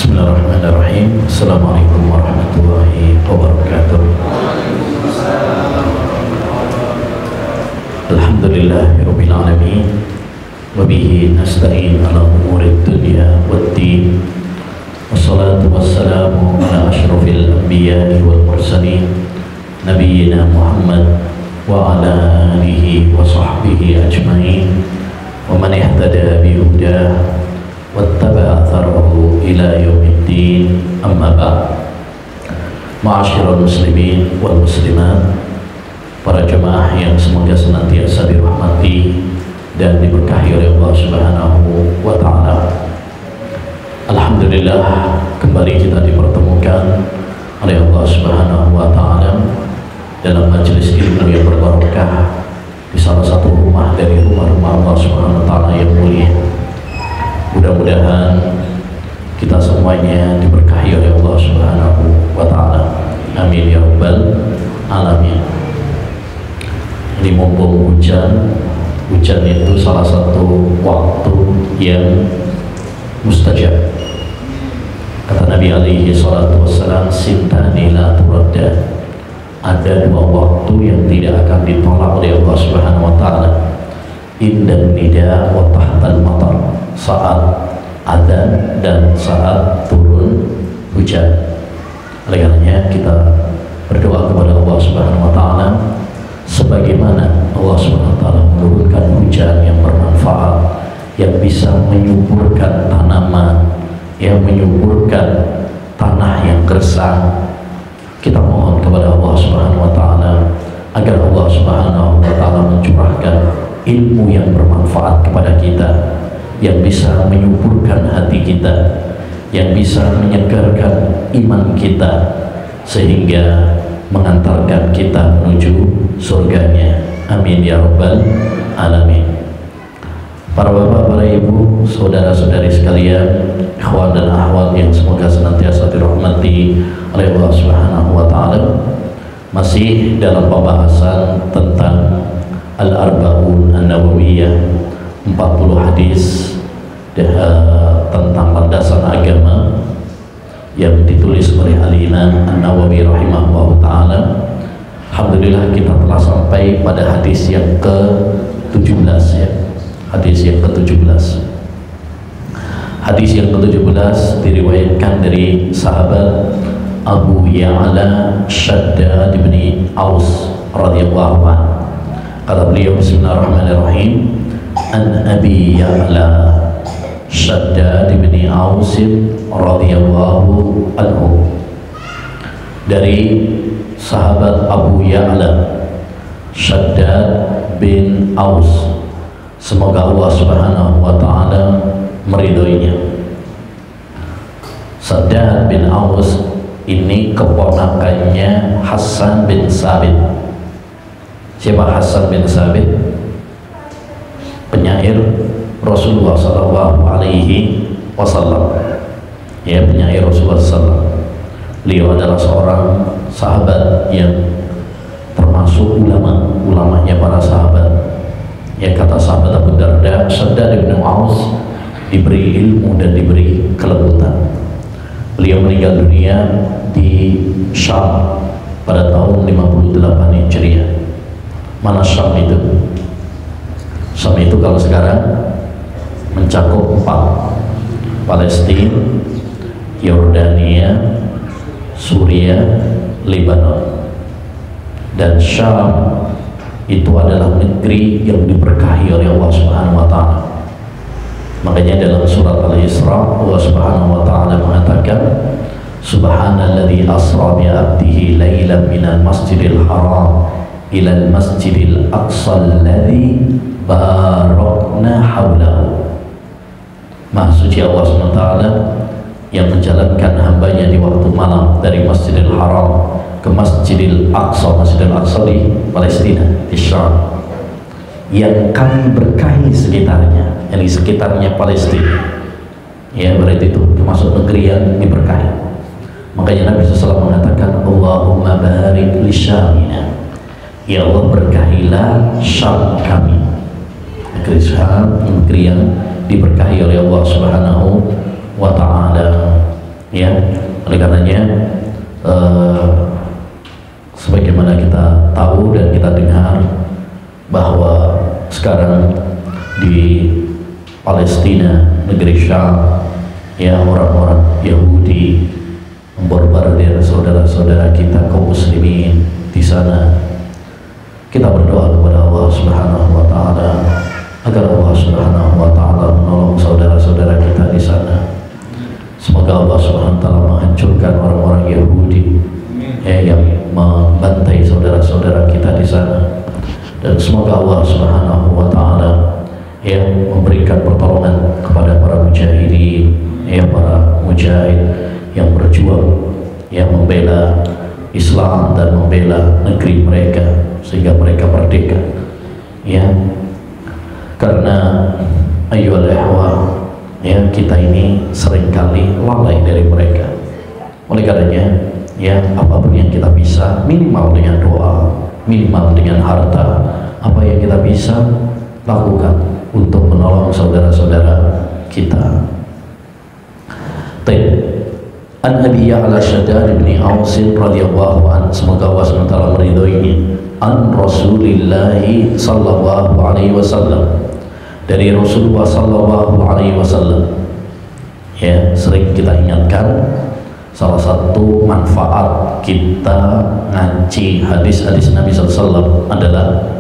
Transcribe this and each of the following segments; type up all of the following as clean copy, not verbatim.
Bismillahirrahmanirrahim. Assalamualaikum warahmatullahi wabarakatuh. Alhamdulillahirabbil alamin. Wa bihi nasta'in ala umurid dunya waddin. Wassalatu wassalamu ala asyrafil anbiya'i wal mursalin nabiyyina Muhammad wa ala alihi wa sahbihi ajma'in wa man ihtada bi hudah wattaba'a atharahu ila yaumiddin, amma ba'd. Ma'asyiral muslimin wal muslimat, para jemaah yang semoga senantiasa dirahmati dan diberkahi oleh Allah Subhanahu wa taala. Alhamdulillah, kembali kita dipertemukan oleh Allah Subhanahu wa taala dalam majelis ilmu yang berbarokah di salah satu rumah dari rumah-rumah Allah Subhanahu wa taala yang mulia. Mudah-mudahan kita semuanya diberkahi oleh Allah Subhanahu wa taala. Amin ya rabbal alamin. Ini mumpung hujan itu salah satu waktu yang mustajab. Kata Nabi alaihi salatu wassalam, sintani la turadda. Ada dua waktu yang tidak akan ditolak oleh Allah Subhanahu wa taala. Indan nida wa tahtal matar, saat adzan dan saat turun hujan. Oleh karenanya kita berdoa kepada Allah Subhanahu wa taala sebagaimana Allah Subhanahu wa taala menurunkan hujan yang bermanfaat, yang bisa menyuburkan tanaman, yang menyuburkan tanah yang gersang. Kita mohon kepada Allah Subhanahu wa taala agar Allah Subhanahu wa taala mencurahkan ilmu yang bermanfaat kepada kita, yang bisa menyuburkan hati kita, yang bisa menyegarkan iman kita, sehingga mengantarkan kita menuju surganya. Amin ya rabbal alamin. Para bapak, para ibu, saudara-saudari sekalian, ikhwan dan akhwat yang semoga senantiasa dirahmati oleh Allah Subhanahu wa taala, masih dalam pembahasan tentang Al-Arba'un An-Nawawiyah, 40 hadis tentang landasan agama yang ditulis oleh Al-Imam An-Nawawi rahimahullah ta'ala. Alhamdulillah kita telah sampai pada hadis yang ke-17 ya. Hadis yang ke-17. Hadis yang ke-17 diriwayatkan dari sahabat Abu Ya'la Shaddad bin Aus radhiyallahu anhu. Kata beliau, bismillahirrahmanirrahim, an Abi Ya'la Shaddad bin Aus radhiyallahu anhu, dari sahabat Abu Ya'la Shaddad bin Aus, semoga Allah Subhanahu wa taala meridhoinya. Shaddad bin Aus ini keponakannya Hasan bin Sabit. Siapa Hasan bin Sabit? Penyair Rasulullah sallallahu alaihi wasallam. Ya, penyair Rasulullah sallallahu. Beliau adalah seorang sahabat yang termasuk ulamanya para sahabat. Ya, kata sahabat Abu Darda, Shaddad bin Aus diberi ilmu dan diberi kelembutan. Beliau meninggal dunia di Syam pada tahun 58 Hijriah. Mana Syam itu? Syam itu kalau sekarang mencakup 4: Palestina, Yordania, Suriah, Lebanon. Dan Syam itu adalah negeri yang diberkahi oleh Allah Subhanahu wa taala. Makanya dalam surat Al-Isra Allah Subhanahu wa taala mengatakan, Subhanalladzi asra bi 'abdihi lailan minal masjidil haram ilal masjidil aqsa alladzi barakna haulahu. Maha suci Allah SWT yang menjalankan hambanya di waktu malam dari Masjidil Haram ke Masjidil Aqsa. Masjidil Aqsa di Palestina, di Syam, yang kami berkahi sekitarnya, yang di sekitarnya Palestina. Ya, berarti itu termasuk negeri yang diberkahi. Makanya Nabi SAW mengatakan, Allahumma barik li Syamina, ya Allah berkahilah Syam kami. Negeri Syam, negeri yang diberkahi oleh Allah Subhanahu wa ta'ala. ya. Oleh karenanya sebagaimana kita tahu dan kita dengar bahwa sekarang di Palestina, negeri Syam, ya, orang-orang Yahudi memborbardir saudara-saudara kita kaum muslimin di sana. Kita berdoa kepada Allah Subhanahu wa taala agar Allah Subhanahu wa taala menolong saudara-saudara kita di sana. Semoga Allah Subhanahu wa taala menghancurkan orang-orang Yahudi yang membantai saudara-saudara kita di sana. Dan semoga Allah Subhanahu wa taala yang memberikan pertolongan kepada para mujahidin, para mujahid yang berjuang, yang membela Islam dan membela negeri mereka sehingga mereka merdeka. Ya, karena ayyuhal ikhwah, ya, kita ini seringkali lalai dari mereka. Oleh karenanya, ya, apapun yang kita bisa, minimal dengan doa, minimal dengan harta, apa yang kita bisa lakukan untuk menolong saudara-saudara kita. An Abi Ya'la Shaddad bin Aus radhiyallahu anhu, semoga Allah SWT meridhoinya, an Rasulillah sallallahu alaihi wasallam, dari Rasulullah sallallahu alaihi wasallam. Ya, sering kita ingatkan, salah satu manfaat kita ngaji hadis-hadis Nabi SAW adalah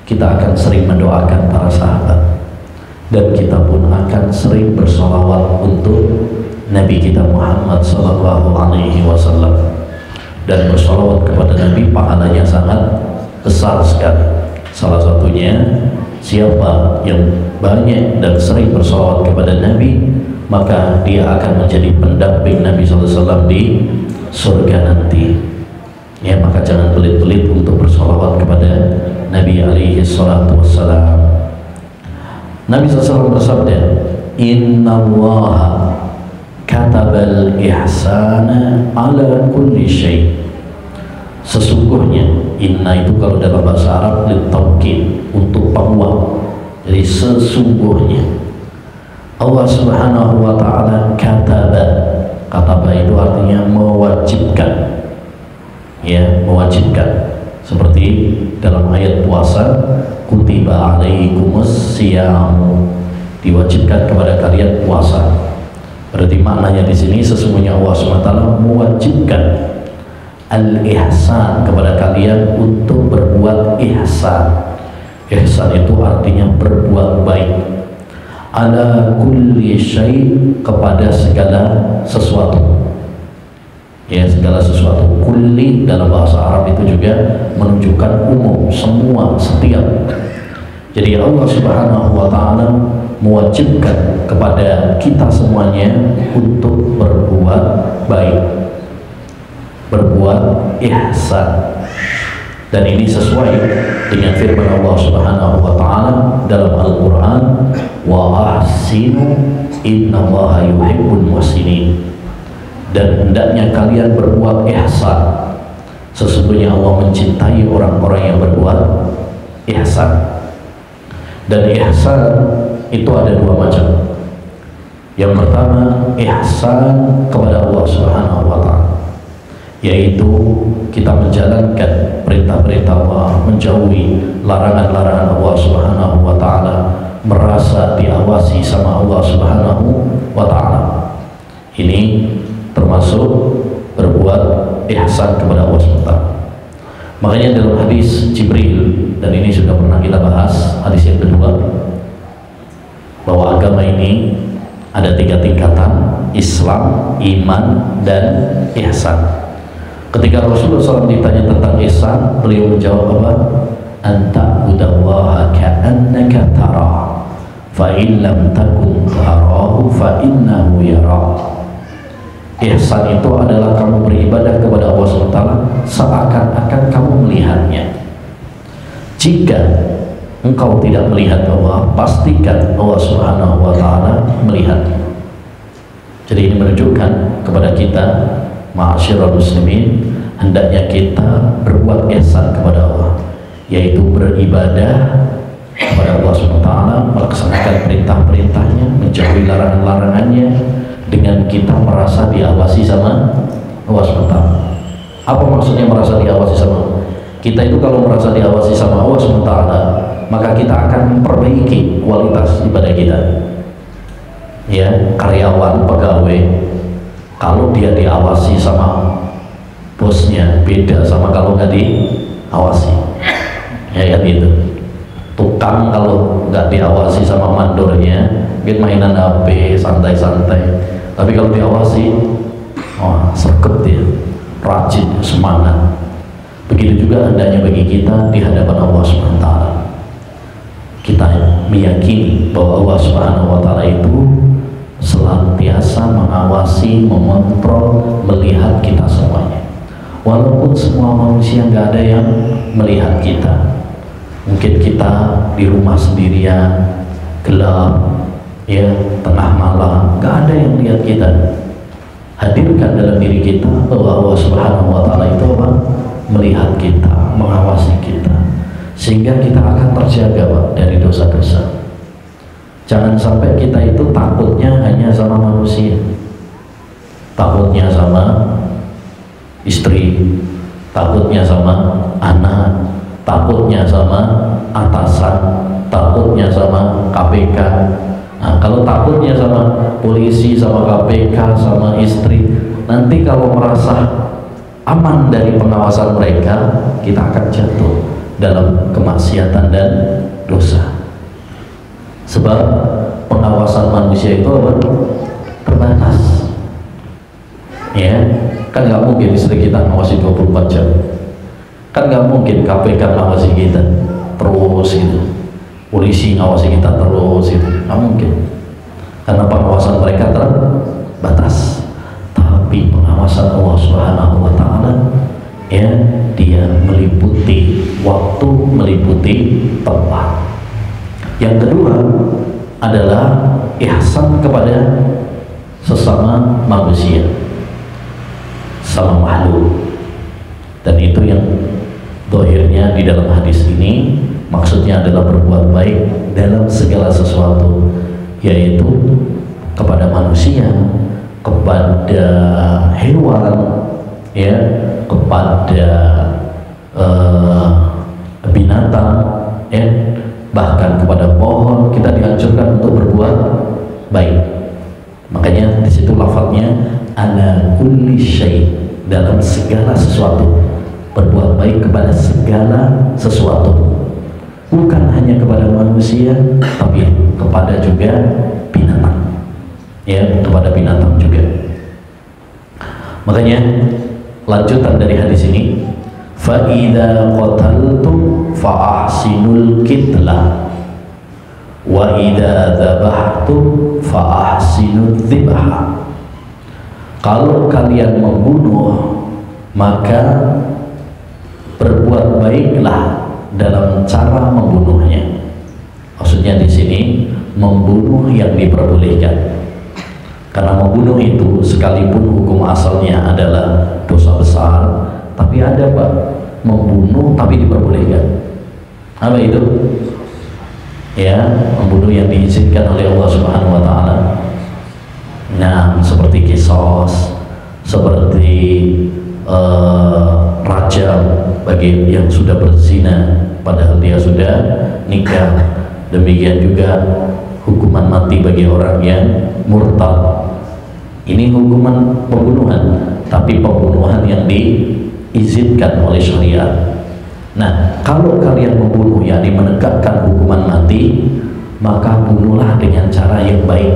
kita akan sering mendoakan para sahabat, dan kita pun akan sering bersolawat untuk Nabi kita Muhammad Sallallahu Alaihi Wasallam. Dan bersolawat kepada Nabi pahalanya sangat besar sekali. Salah satunya, siapa yang banyak dan sering bersolawat kepada Nabi, maka dia akan menjadi pendamping Nabi SAW di surga nanti. Ya, maka jangan pelit-pelit untuk bersolawat kepada Nabi alaihi salatu wassalam. Nabi SAW bersabda, Inna Allah katabal ihsana ala kulli syai'. Sesungguhnya, inna itu kalau dalam bahasa Arab litaukid, untuk penguat. Jadi sesungguhnya Allah Subhanahu wa taala kataba itu artinya mewajibkan. Ya, mewajibkan. Seperti dalam ayat puasa, kutiba alaikumus siyam, diwajibkan kepada kalian puasa. Berarti maknanya di sini sesungguhnya Allah SWT mewajibkan al-ihsan kepada kalian untuk berbuat ihsan. Ihsan itu artinya berbuat baik. Ala kulli syai', kepada segala sesuatu. Ya, segala sesuatu. Kulli dalam bahasa Arab itu juga menunjukkan umum, semua, setiap. Jadi Allah Subhanahu wa taala mewajibkan kepada kita semuanya untuk berbuat baik, berbuat ihsan. Dan ini sesuai dengan firman Allah Subhanahu wa taala dalam Al-Qur'an, wa ahsinu innallaha yuhibbul muhsinin. Dan hendaknya kalian berbuat ihsan, sesungguhnya Allah mencintai orang-orang yang berbuat ihsan. Dan ihsan itu ada dua macam. Yang pertama, ihsan kepada Allah Subhanahu wa taala, yaitu kita menjalankan perintah-perintah Allah, menjauhi larangan-larangan Allah Subhanahu wa taala, merasa diawasi sama Allah Subhanahu wa taala. Ini termasuk berbuat ihsan kepada Allah SWT. Makanya dalam hadis Jibril, dan ini sudah pernah kita bahas, hadis yang kedua, bahwa agama ini ada 3 tingkatan: Islam, iman, dan ihsan. Ketika Rasulullah SAW ditanya tentang ihsan, beliau menjawab apa? Anta udawaha ka'annaka tara, fa in lam takun tarahu fa innahu yara. Ihsan itu adalah kamu beribadah kepada Allah SWT seakan-akan kamu melihatnya. Jika engkau tidak melihat Allah, pastikan Allah Subhanahu wa taala melihat. Jadi ini menunjukkan kepada kita, ma'asyiral muslimin, hendaknya kita berbuat ihsan kepada Allah, yaitu beribadah kepada Allah SWT, melaksanakan perintah-perintahnya, menjauhi larangan-larangannya, dengan kita merasa diawasi sama Allah SWT. Apa maksudnya merasa diawasi sama? Kita itu kalau merasa diawasi sama Allah SWT, maka kita akan memperbaiki kualitas ibadah kita. Ya, karyawan, pegawai, kalau dia diawasi sama bosnya beda sama kalau nggak diawasi. Ya kan gitu. Tukang kalau nggak diawasi sama mandornya, mungkin mainan HP santai-santai. Tapi kalau diawasi, wah sergap dia, rajin, semangat. Begitu juga hendaknya bagi kita di hadapan Allah SWT. Kita meyakini bahwa Allah SWT itu senantiasa mengawasi, mengontrol, melihat kita semuanya. Walaupun semua manusia nggak ada yang melihat kita. Mungkin kita di rumah sendirian, gelap, ya, tengah malam, nggak ada yang lihat kita. Hadirkan dalam diri kita bahwa Allah Subhanahu wa Ta'ala itu apa? Melihat kita, mengawasi kita, sehingga kita akan terjaga, Pak, dari dosa-dosa. Jangan sampai kita itu takutnya hanya sama manusia, takutnya sama istri, takutnya sama anak, takutnya sama atasan, takutnya sama KPK. Nah, kalau takutnya sama polisi, sama KPK, sama istri, nanti kalau merasa aman dari pengawasan mereka, kita akan jatuh dalam kemaksiatan dan dosa. Sebab pengawasan manusia itu apa? Terbatas. Ya, kan nggak mungkin istri kita ngawasi 24 jam. Kan nggak mungkin KPK ngawasi kita terus gitu, polisi ngawasi kita terus gitu, nggak mungkin, karena pengawasan mereka terbatas. Tapi pengawasan Allah Subhanahu wa Ta'ala, ya, dia meliputi waktu, meliputi tempat. Yang kedua adalah ihsan kepada sesama manusia, sama makhluk. Dan itu yang dohirnya di dalam hadis ini, maksudnya adalah berbuat baik dalam segala sesuatu, yaitu kepada manusia, kepada hewan, ya, kepada binatang, ya, bahkan kepada pohon kita dianjurkan untuk berbuat baik. Makanya di situ lafadznya ala kulli syai, dalam segala sesuatu, berbuat baik kepada segala sesuatu, bukan hanya kepada manusia, tapi kepada juga binatang, ya, kepada binatang juga. Makanya lanjutan dari hadis ini, fa idza qataltum fa ahsinul qitlah wa idza dzabhtum fa ahsinudz dzibha. Kalau kalian membunuh, maka berbuat baiklah dalam cara membunuhnya. Maksudnya di sini membunuh yang diperbolehkan. Karena membunuh itu sekalipun hukum asalnya adalah dosa besar, tapi ada, Pak, membunuh tapi diperbolehkan. Apa itu? Ya, membunuh yang diizinkan oleh Allah Subhanahu wa Ta'ala. Nah, seperti kisos, seperti rajam bagi yang sudah berzina padahal dia sudah nikah. Demikian juga hukuman mati bagi orang yang murtad. Ini hukuman pembunuhan, tapi pembunuhan yang diizinkan oleh syariat. Nah, kalau kalian membunuh, yakni menegakkan hukuman mati, maka bunuhlah dengan cara yang baik.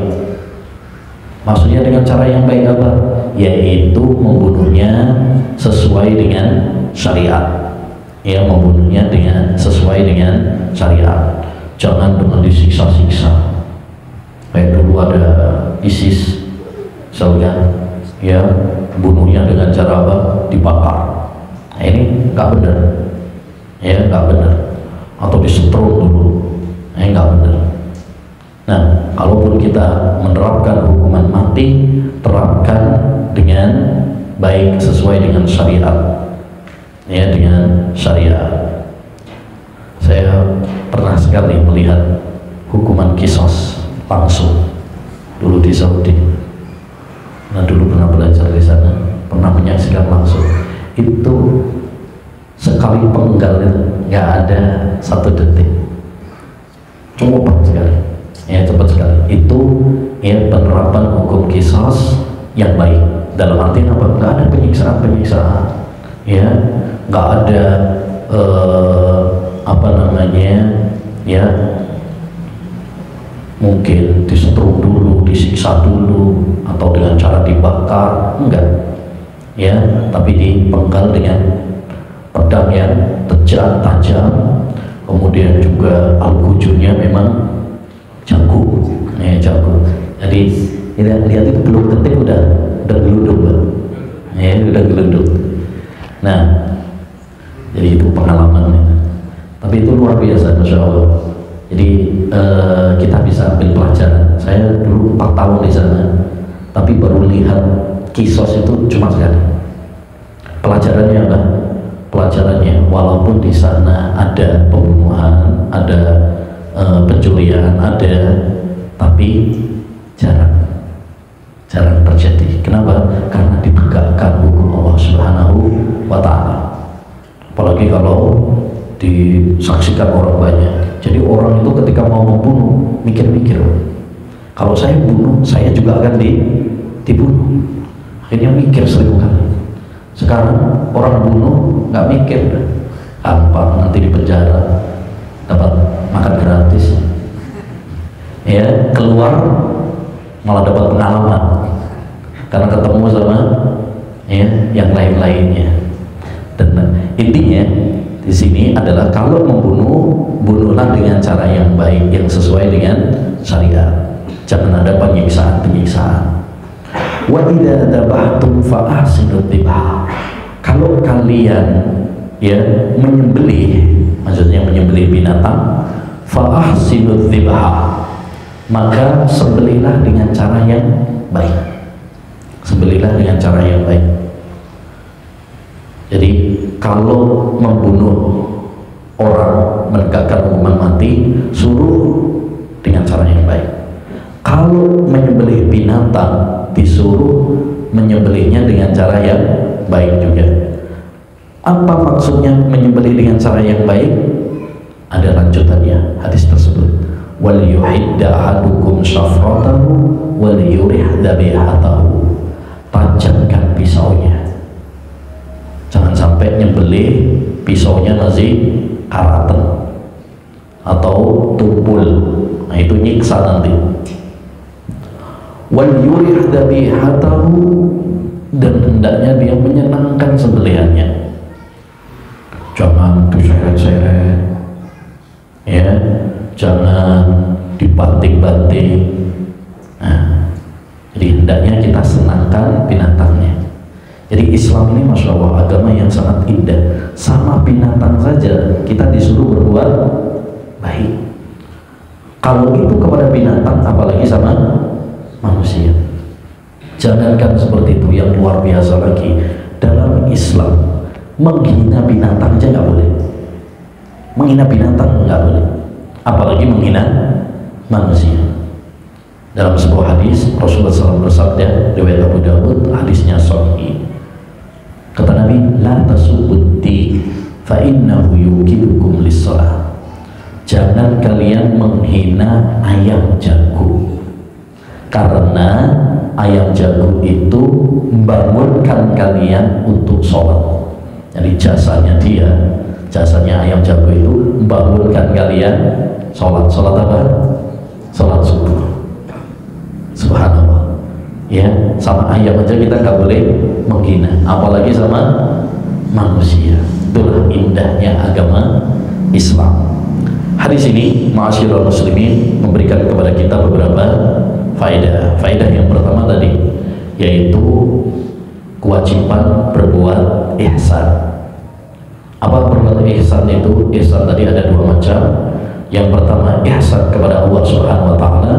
Maksudnya dengan cara yang baik apa? Yaitu membunuhnya sesuai dengan syariat. Ya, membunuhnya dengan sesuai dengan syariat. Jangan dengan disiksa-siksa. Kayak dulu ada ISIS, misalkan, ya, bunuhnya dengan cara apa? Dibakar. Nah, ini nggak benar, ya, nggak benar. Atau disetrum dulu, nggak benar. Nah, kalaupun kita menerapkan hukuman mati, terapkan dengan baik sesuai dengan syariat, ya, dengan syariat. Saya pernah sekali melihat hukuman kisos langsung dulu di Saudi. Nah dulu pernah belajar di sana, pernah menyaksikan langsung. Itu sekali penggal itu nggak ada 1 detik, cepat sekali, ya cepat sekali. Itu ya penerapan hukum kisos yang baik. Dalam arti apa? Nggak ada penyiksaan, ya nggak ada apa namanya, ya mungkin disetrum dulu, disiksa dulu, atau dengan cara dibakar, enggak, ya, tapi dipenggal dengan pedang yang tajam, kemudian juga al-kujurnya memang jago, ya jago. Jadi lihat itu belum detik udah geluduk, ya udah geluduk. Nah, jadi itu pengalamannya. Tapi itu luar biasa, Masya Allah. Jadi kita bisa ambil pelajaran. Saya dulu 4 tahun di sana, tapi baru lihat kisos itu cuma sekali. Pelajarannya apa? Pelajarannya walaupun di sana ada pembunuhan, ada pencurian, ada, tapi jarang terjadi. Kenapa? Karena ditegakkan hukum Allah Subhanahu wa Ta'ala. Apalagi kalau disaksikan orang banyak. Jadi orang itu ketika mau membunuh mikir-mikir, kalau saya bunuh, saya juga akan dibunuh. Akhirnya mikir 1000 kali. Sekarang orang bunuh nggak mikir, gampang, nanti di penjara, dapat makan gratis, ya keluar malah dapat pengalaman karena ketemu sama ya yang lain-lainnya. Dan intinya di sini adalah kalau membunuh, bunuhlah dengan cara yang baik, yang sesuai dengan syariat. Jangan ada penyiksaan. Wa idza dzabhtum fa ahsinut dzibha. Kalau kalian ya menyembelih, maksudnya menyembelih binatang, fa ahsinut dzibha, maka sembelihlah dengan cara yang baik. Sembelihlah dengan cara yang baik. Jadi kalau membunuh orang, menegakkan hukuman mati, suruh dengan cara yang baik. Kalau menyembelih binatang, disuruh menyembelihnya dengan cara yang baik juga. Apa maksudnya menyembelih dengan cara yang baik? Ada lanjutannya hadis tersebut. Wal yuhidda ahadukum syafratahu wal yurih dhabihatahu. Tajamkan pisaunya. Jangan sampai nyembelih pisaunya masih karatan atau tumpul. Nah itu nyiksa nanti. Wal yurih dhabihatahu, dan hendaknya dia menyenangkan sembelihannya. Jangan diseret-seret, ya, jangan dibanting-banting. Nah, jadi hendaknya kita senangkan binatangnya. Jadi Islam ini Masya Allah agama yang sangat indah. Sama binatang saja kita disuruh berbuat baik. Kalau itu kepada binatang, apalagi sama manusia. Jangankan seperti itu, yang luar biasa lagi, dalam Islam menghina binatang aja nggak boleh. Menghina binatang nggak boleh, apalagi menghina manusia. Dalam sebuah hadis Rasulullah SAW bersabda, riwayat Abu Dawud, hadisnya sahih. Kata Nabi, la tasubbuti fa innahu yukilukum lis-shalah. Jangan kalian menghina ayam jago, karena ayam jago itu membangunkan kalian untuk sholat. Jadi jasanya ayam jago itu membangunkan kalian sholat. Sholat apa? Sholat subuh. Subhanallah. Ya, sama ayam aja kita nggak boleh menghina, apalagi sama manusia. Itulah indahnya agama Islam. Hadis ini, ma'asyiral muslimin, memberikan kepada kita beberapa faedah. Faedah yang pertama tadi, yaitu kewajiban berbuat ihsan. Apa berbuat ihsan itu? Ihsan tadi ada 2 macam. Yang pertama, ihsan kepada Allah Subhanahu wa Ta'ala,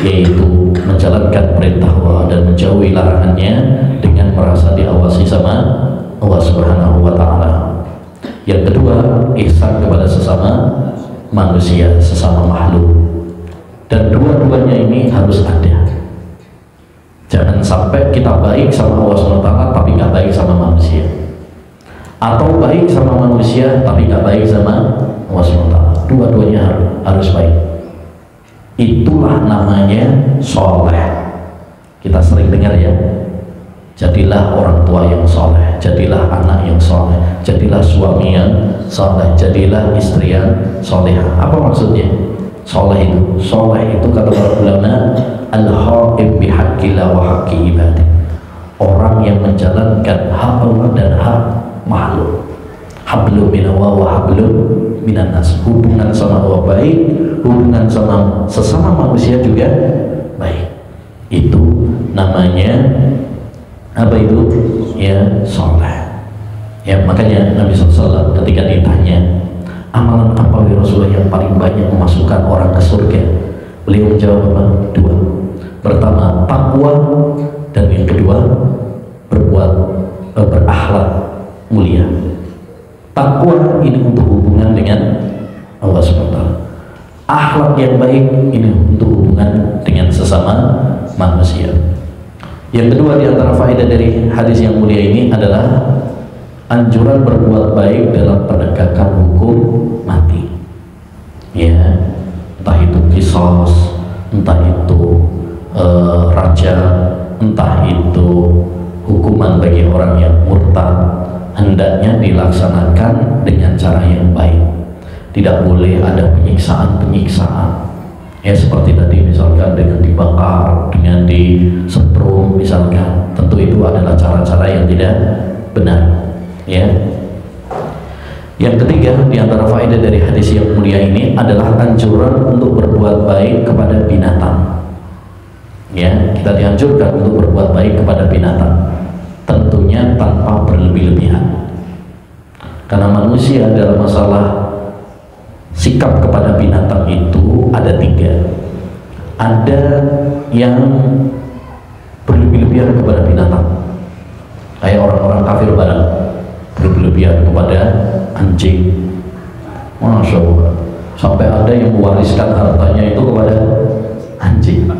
yaitu menjalankan perintah Allah dan menjauhi larangannya dengan merasa diawasi sama Allah Subhanahu wa Ta'ala. Yang kedua, ihsan kepada sesama manusia, sesama makhluk. Dan dua-duanya ini harus ada. Jangan sampai kita baik sama Allah SWT tapi nggak baik sama manusia, atau baik sama manusia tapi nggak baik sama Allah SWT. Dua-duanya harus baik. Itulah namanya soleh. Kita sering dengar ya, jadilah orang tua yang soleh, jadilah anak yang soleh, jadilah suami yang soleh, jadilah istri yang soleh. Apa maksudnya soleh itu? Soleh itu kata para ulama, al-haqqi bihaqqillah wa haqqi ibadih, orang yang menjalankan hak Allah dan hak makhluk. Hablum minallah wa hablum minan nas, hubungan sama Allah baik, hubungan sama sesama manusia juga baik. Itu namanya apa itu? Ya, soleh. Ya, makanya Nabi SAW ketika ditanya amalan apa ya Rasulullah yang paling banyak memasukkan orang ke surga, beliau menjawab apa? Dua. Pertama takwa, dan yang kedua berakhlak mulia. Takwa ini untuk hubungan dengan Allah SWT. Akhlak yang baik ini untuk hubungan dengan sesama manusia. Yang kedua di antara faedah dari hadis yang mulia ini adalah anjuran berbuat baik dalam penegakan hukum mati. Ya, entah itu qisas, entah itu raja, entah itu hukuman bagi orang yang murtad, hendaknya dilaksanakan dengan cara yang baik. Tidak boleh ada penyiksaan-penyiksaan. Ya, seperti tadi misalkan dengan dibakar, dengan disetrum misalkan. Tentu itu adalah cara-cara yang tidak benar. Ya. Yang ketiga di antara faedah dari hadis yang mulia ini adalah anjuran untuk berbuat baik kepada binatang. Ya, kita dianjurkan untuk berbuat baik kepada binatang, tentunya tanpa berlebih-lebihan. Karena manusia dalam masalah sikap kepada binatang itu ada tiga. Ada yang berlebih-lebihan kepada binatang, kayak orang-orang kafir barat, berlebihan kepada anjing. Masya Allah, sampai ada yang mewariskan hartanya itu kepada anjing.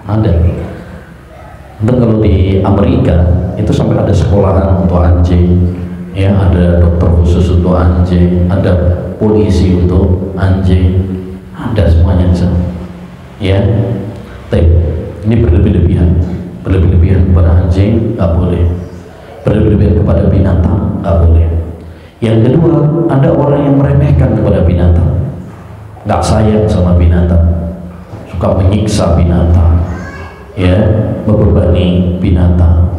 Ada. Dan kalau di Amerika itu sampai ada sekolahan untuk anjing, ya, ada dokter khusus untuk anjing, ada polisi untuk anjing, ada semuanya di sana. Ya, tapi ini berlebih-lebihan kepada anjing nggak boleh, berlebihan kepada binatang nggak boleh. Yang kedua, ada orang yang meremehkan kepada binatang, nggak sayang sama binatang, suka menyiksa binatang, ya, membebani binatang.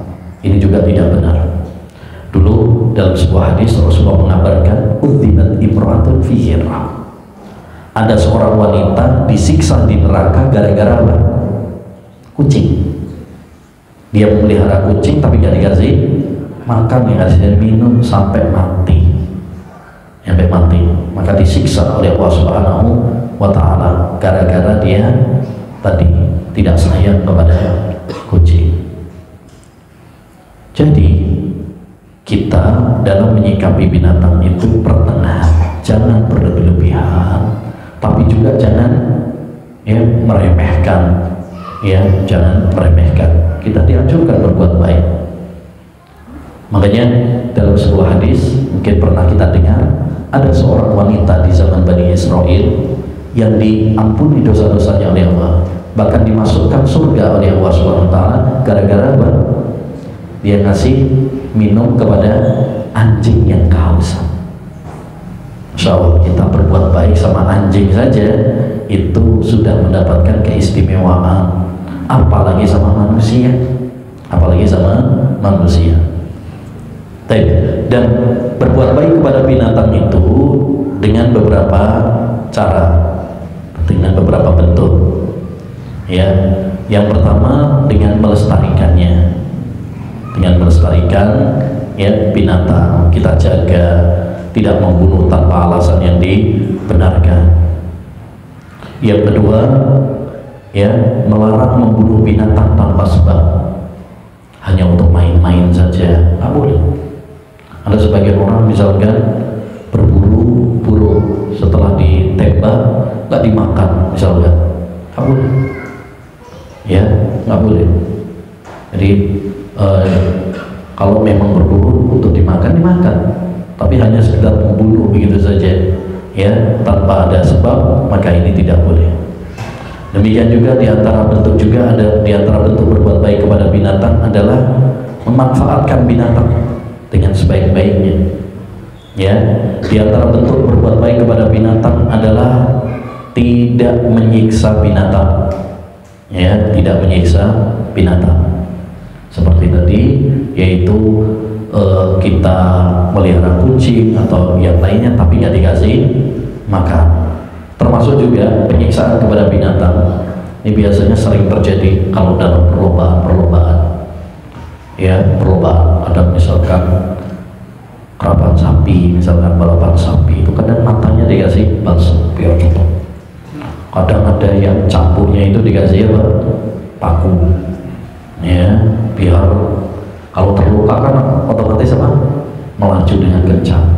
Ini juga tidak benar. Dulu dalam sebuah hadis Rasulullah mengabarkan udzibat imra'atun fi hirrah, ada seorang wanita disiksa di neraka gara-gara apa? Kucing. Dia memelihara kucing tapi gak dikasih makan, dikasih minum sampai mati, maka disiksa oleh Allah Subhanahu wa Ta'ala gara-gara dia tadi tidak sayang kepada kucing. Jadi kita dalam menyikapi binatang itu pertengahan, jangan berlebihan, tapi juga jangan ya meremehkan, ya jangan meremehkan. Kita dianjurkan berbuat baik. Makanya dalam sebuah hadis mungkin pernah kita dengar, ada seorang wanita di zaman Bani Israel yang diampuni dosa-dosanya oleh Allah, bahkan dimasukkan surga oleh Allah SWT gara-gara apa? Dia ngasih minum kepada anjing yang kehausan. Insya Allah kita berbuat baik sama anjing saja itu sudah mendapatkan keistimewaan, apalagi sama manusia, Dan berbuat baik kepada binatang itu dengan beberapa cara, dengan beberapa bentuk. Ya, yang pertama dengan melestarikannya, ya binatang kita jaga, tidak membunuh tanpa alasan yang dibenarkan. Yang kedua, ya melarang membunuh binatang tanpa sebab, hanya untuk main-main saja, nggak boleh. Ada sebagian orang misalkan berburu burung, setelah ditembak ditembak, nggak dimakan misalnya, nggak boleh, ya nggak boleh. Jadi kalau memang berburu untuk dimakan, dimakan, tapi hanya sekedar membunuh begitu saja, ya tanpa ada sebab, maka ini tidak boleh. Demikian juga diantara bentuk berbuat baik kepada binatang adalah memanfaatkan binatang dengan sebaik-baiknya. Ya, diantara bentuk berbuat baik kepada binatang adalah tidak menyiksa binatang. Ya, tidak menyiksa binatang. Seperti tadi, yaitu kita melihara kucing atau yang lainnya tapi nggak dikasih makan. Termasuk juga penyiksaan kepada binatang. Ini biasanya sering terjadi kalau dalam perlombaan. Ya, perlombaan ada misalkan kerapan sapi, misalkan balapan sapi, itu kadang matanya dikasih balsam biar cepet. Kadang ada yang campurnya itu dikasih apa? Paku. Ya, biar kalau terluka kan otomatis apa? Melaju dengan kencang.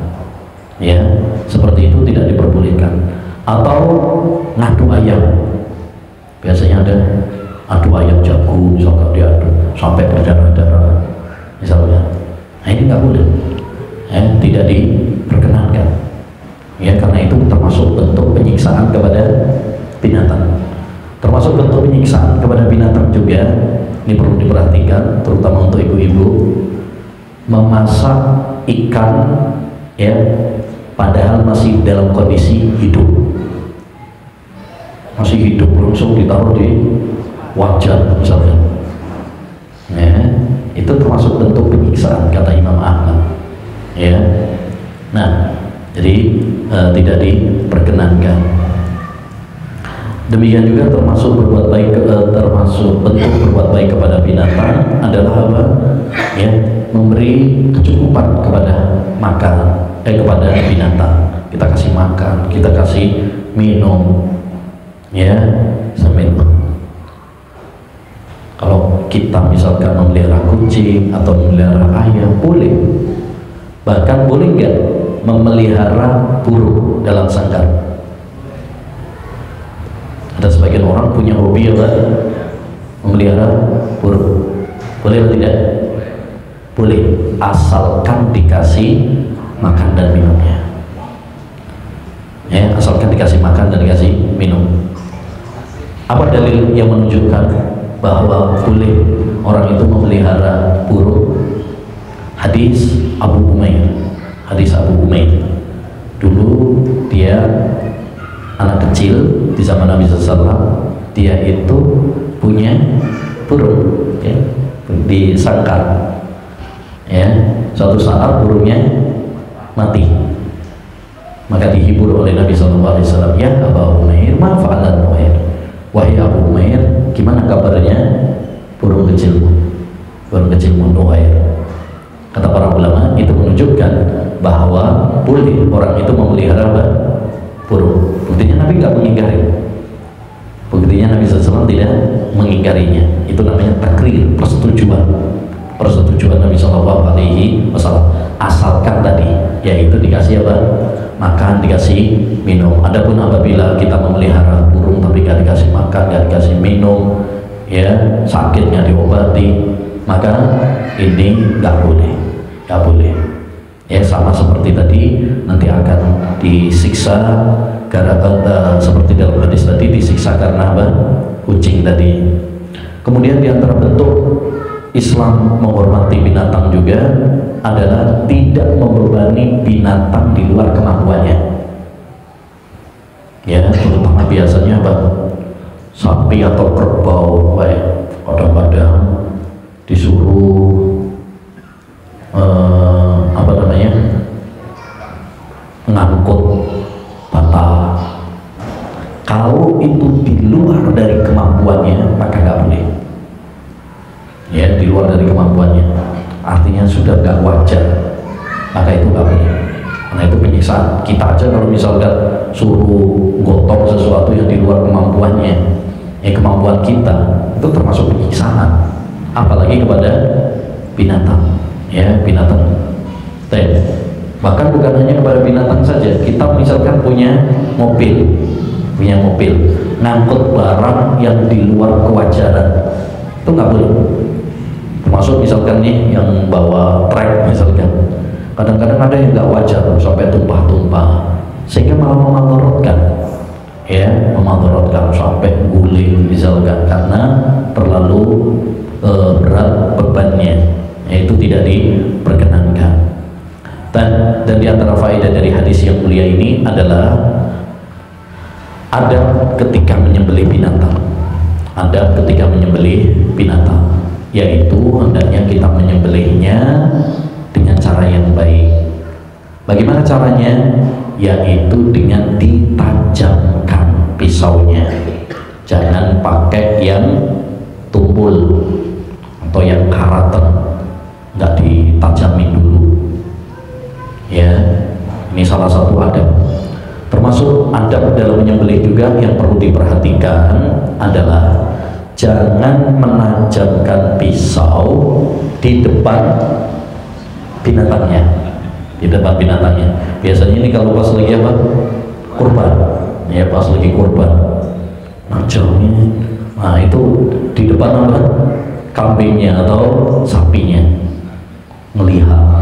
Ya, seperti itu tidak diperbolehkan. Atau ngadu ayam, biasanya ada adu ayam jago, misalkan diadu sampai berdarah-darah misalnya. Nah ini nggak boleh, tidak diperkenankan, ya karena itu termasuk bentuk penyiksaan kepada binatang. Termasuk bentuk penyiksaan kepada binatang juga, ini perlu diperhatikan terutama untuk ibu-ibu, memasak ikan ya padahal masih dalam kondisi hidup, masih hidup, langsung ditaruh di wajan misalnya, ya itu termasuk bentuk penyiksaan kata Imam Ahmad, ya. Nah jadi tidak diperkenankan. Demikian juga termasuk berbuat baik, termasuk bentuk berbuat baik kepada binatang adalah apa? Ya, memberi kecukupan kepada kepada binatang. Kita kasih makan, kita kasih minum, ya, seminum. Kalau kita misalkan memelihara kucing atau memelihara ayam, boleh. Bahkan boleh nggak memelihara burung dalam sangkar? Ada sebagian orang punya hobi apa? Memelihara burung. Boleh atau tidak? Boleh, asalkan dikasih makan dan minumnya. Ya, asalkan dikasih makan dan dikasih minum. Apa dalil yang menunjukkan bahwa boleh orang itu memelihara burung? Hadis Abu Umair. Hadis Abu Umair. Dulu dia anak kecil di zaman Nabi SAW, dia itu punya burung, ya, di sangkar. Ya, suatu saat burungnya mati, maka dihibur oleh Nabi SAW. Ya Abu Umair, ma fa'alan Nuhair. Wahai Abu Umair, gimana kabarnya burung kecilmu? Burung kecilmu Nuhair. Kata para ulama, itu menunjukkan bahwa boleh orang itu memelihara burung. Buktinya Nabi nggak mengingkari. Buktinya Nabi SAW tidak mengingkarinya. Itu namanya takrir, persetujuan Nabi SAW. Asalkan tadi, yaitu dikasih apa? Makan, dikasih minum. Adapun apabila kita memelihara burung tapi nggak dikasih makan, nggak dikasih minum, ya sakitnya diobati, maka ini nggak boleh, nggak boleh. Ya sama seperti tadi, nanti akan disiksa gara-gara seperti dalam hadis tadi, disiksa karena apa? Kucing tadi. Kemudian diantara bentuk Islam menghormati binatang juga adalah tidak membebani binatang di luar kemampuannya. Ya, terutama biasanya apa? Sapi atau kerbau, kadang-kadang disuruh ngangkut bata. Kalau itu di luar dari kemampuannya, maka nggak boleh. Ya, di luar dari kemampuannya, artinya sudah nggak wajar, maka itu nggak boleh. Karena itu penyiksaan. Kita aja kalau misalkan suruh gotong sesuatu yang di luar kemampuannya, kemampuan kita, itu termasuk penyiksaan. Apalagi kepada binatang, ya binatang. Bahkan bukan hanya kepada binatang saja, kita misalkan punya mobil, ngangkut barang yang di luar kewajaran, itu nggak boleh. Termasuk misalkan nih yang bawa truk misalkan, kadang-kadang ada yang nggak wajar sampai tumpah-tumpah, sehingga malah memadorotkan, ya, memadorotkan sampai guling misalkan karena terlalu berat bebannya, yaitu tidak diperkenankan. Dan di antara faedah dari hadis yang mulia ini adalah adab ketika menyembelih binatang. Adab ketika menyembelih binatang, yaitu hendaknya kita menyembelihnya dengan cara yang baik. Bagaimana caranya? Yaitu dengan ditajamkan pisaunya. Jangan pakai yang tumpul atau yang karatan, nggak ditajamin dulu. Ya, ini salah satu adab. Termasuk adab dalam menyembelih juga yang perlu diperhatikan adalah jangan menajamkan pisau di depan binatangnya. Di depan binatangnya. Biasanya ini kalau pas lagi apa? Kurban. Ya, pas lagi kurban. Najamnya. Nah, itu di depan apa? Kambingnya atau sapinya. Melihat.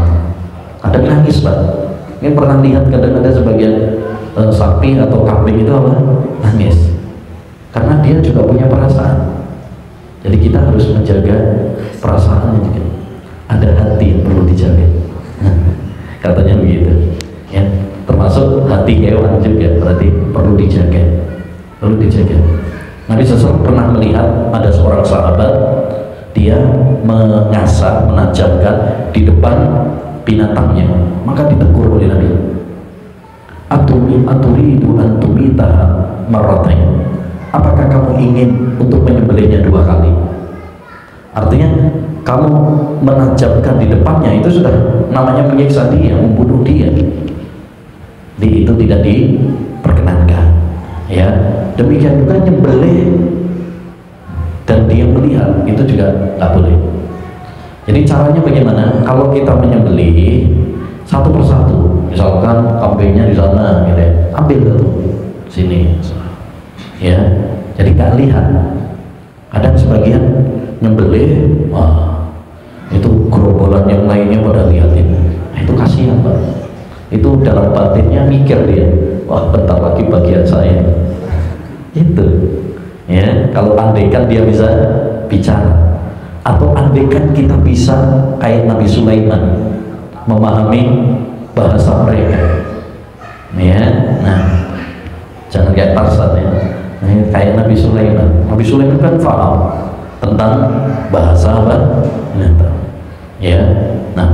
Ada nangis, Pak. Mungkin pernah lihat kadang ada sebagian sapi atau kambing itu apa? Nangis. Karena dia juga punya perasaan. Jadi kita harus menjaga perasaannya juga. Ada hati yang perlu dijaga. Katanya begitu. Ya, termasuk hati hewan juga berarti perlu dijaga. Perlu dijaga. Nabi SAW pernah melihat ada seorang sahabat, dia mengasah, menajamkan di depan binatangnya, maka ditegur oleh Nabi. Aturidu an tumitaha marratain. Apakah kamu ingin untuk menyembelihnya 2 kali? Artinya kamu menajamkan di depannya itu sudah namanya menyiksa dia, membunuh dia. Itu tidak diperkenankan. Ya, demikian juga nyembelih dan dia melihat itu juga nggak boleh. Jadi caranya bagaimana? Kalau kita menyembelih satu persatu, misalkan kambingnya di sana, gitu ya, ambil satu sini, ya. Jadi nggak lihat. Kadang sebagian nyembelih, wah, itu gerombolan yang lainnya pada lihatin. Nah, itu kasihan, Pak. Itu dalam batinnya mikir dia, wah, bentar lagi bagian saya. Itu, ya. Kalau andaikan dia bisa bicara. Atau andaikan kita bisa kayak Nabi Sulaiman memahami bahasa mereka, ya. Nah, jangan kayak Tarsan, ya. Nah, kayak Nabi Sulaiman. Nabi Sulaiman kan paham tentang bahasa apa? Ya. Nah,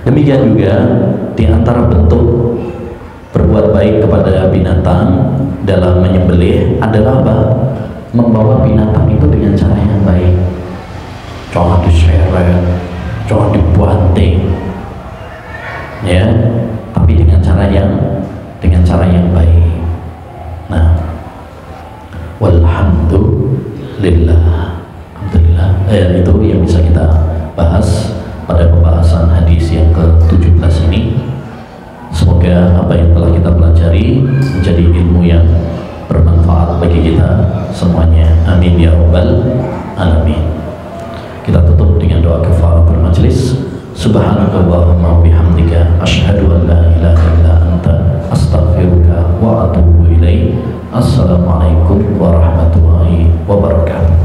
demikian juga di antara bentuk berbuat baik kepada binatang dalam menyembelih adalah apa? Membawa binatang itu dengan cara yang baik. Jangan diseret, jangan dibanting, ya, tapi dengan cara yang baik. Nah, walhamdulillah, alhamdulillah. Itu yang bisa kita bahas pada pembahasan hadis yang ke-17 ini. Semoga apa yang telah kita pelajari menjadi ilmu yang bermanfaat bagi kita semuanya. Amin ya rabbal alamin. Kita tutup dengan doa kafaratul majlis. Subhanakallahumma bihamdika asyhadu an la ilaha illa anta astaghfiruka wa atubu ilaik. Assalamualaikum warahmatullahi wabarakatuh.